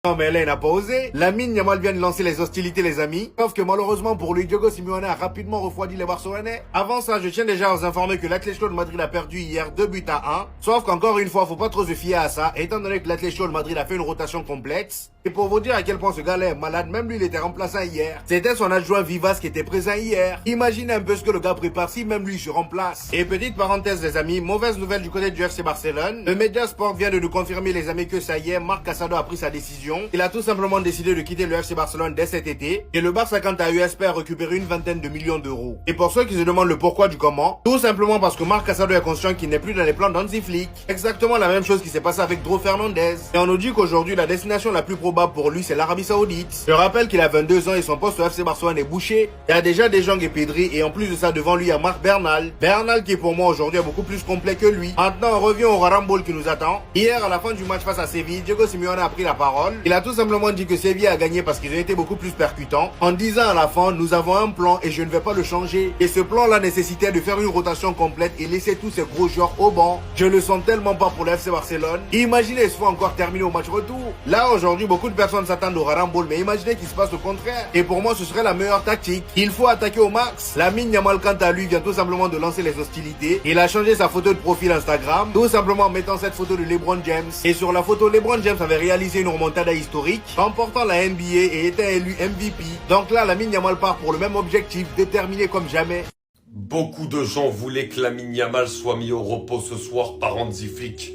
Non mais là il n'a pas osé. Lamine Yamal vient de lancer les hostilités les amis. Sauf que malheureusement pour lui, Diego Simeone a rapidement refroidi les Barcelonais. Avant ça, je tiens déjà à vous informer que l'Atlético de Madrid a perdu hier 2-1. Sauf qu'encore une fois, faut pas trop se fier à ça, étant donné que l'Atlético de Madrid a fait une rotation complexe. Et pour vous dire à quel point ce gars-là est malade, même lui il était remplaçant hier. C'était son adjoint Vivas qui était présent hier. Imaginez un peu ce que le gars prépare si même lui se remplace. Et petite parenthèse les amis, mauvaise nouvelle du côté du FC Barcelone. Le Media Sport vient de nous confirmer les amis que ça y est, Marc Casado a pris sa décision. Il a tout simplement décidé de quitter le FC Barcelone dès cet été. Et le Barça quant à lui espère récupérer une vingtaine de millions d'euros. Et pour ceux qui se demandent le pourquoi du comment, tout simplement parce que Marc Casado est conscient qu'il n'est plus dans les plans d'Hansi Flick. Exactement la même chose qui s'est passé avec Dro Fernandez. Et on nous dit qu'aujourd'hui la destination la plus probable pour lui c'est l'Arabie Saoudite. Je rappelle qu'il a 22 ans et son poste au FC Barcelone est bouché. Il y a déjà De Jong et Pedri et en plus de ça devant lui il y a Marc Bernal. Bernal qui pour moi aujourd'hui est beaucoup plus complet que lui. Maintenant on revient au Rarambol qui nous attend. Hier à la fin du match face à Séville, Diego Simeone a pris la parole. Il a tout simplement dit que Séville a gagné parce qu'ils ont été beaucoup plus percutants. En disant à la fin, nous avons un plan et je ne vais pas le changer. Et ce plan-là nécessitait de faire une rotation complète et laisser tous ces gros joueurs au banc. Je le sens tellement pas pour le FC Barcelone. Imaginez ce soit encore terminé au match retour. Là aujourd'hui, beaucoup de personnes s'attendent au Rarambol, mais imaginez qu'il se passe le contraire. Et pour moi, ce serait la meilleure tactique. Il faut attaquer au max. Lamine Yamal quant à lui vient tout simplement de lancer les hostilités. Il a changé sa photo de profil Instagram, tout simplement en mettant cette photo de LeBron James. Et sur la photo, LeBron James avait réalisé une remontada historique, remportant la NBA et était élu MVP. Donc là, Lamine Yamal part pour le même objectif, déterminé comme jamais. Beaucoup de gens voulaient que Lamine Yamal soit mis au repos ce soir par Hansi Flick.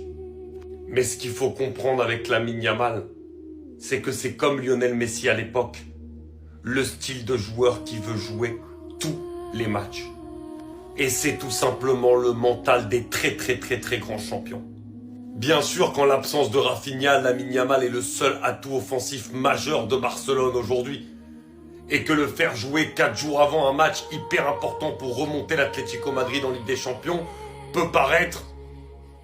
Mais ce qu'il faut comprendre avec Lamine Yamal, c'est que c'est comme Lionel Messi à l'époque. Le style de joueur qui veut jouer tous les matchs. Et c'est tout simplement le mental des très grands champions. Bien sûr qu'en l'absence de Rafinha, Lamine Yamal est le seul atout offensif majeur de Barcelone aujourd'hui. Et que le faire jouer 4 jours avant un match hyper important pour remonter l'Atlético Madrid en Ligue des Champions peut paraître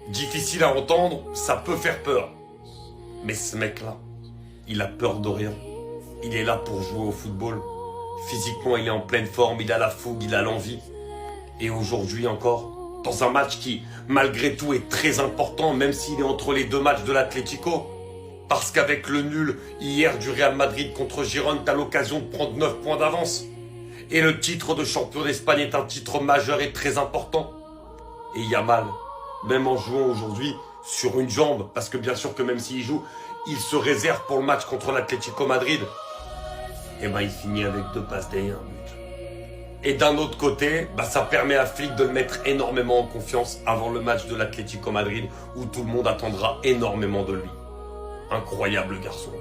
difficile à entendre, ça peut faire peur. Mais ce mec-là, il a peur de rien. Il est là pour jouer au football. Physiquement, il est en pleine forme, il a la fougue, il a l'envie. Et aujourd'hui encore, dans un match qui, malgré tout, est très important, même s'il est entre les deux matchs de l'Atlético. Parce qu'avec le nul hier du Real Madrid contre Girone, t'as l'occasion de prendre 9 points d'avance. Et le titre de champion d'Espagne est un titre majeur et très important. Et Yamal, même en jouant aujourd'hui sur une jambe, parce que bien sûr que même s'il joue, il se réserve pour le match contre l'Atlético Madrid. Et ben il finit avec 2 passes D et un but. Et d'un autre côté, ça permet à Flick de le mettre énormément en confiance avant le match de l'Atlético Madrid où tout le monde attendra énormément de lui. Incroyable garçon.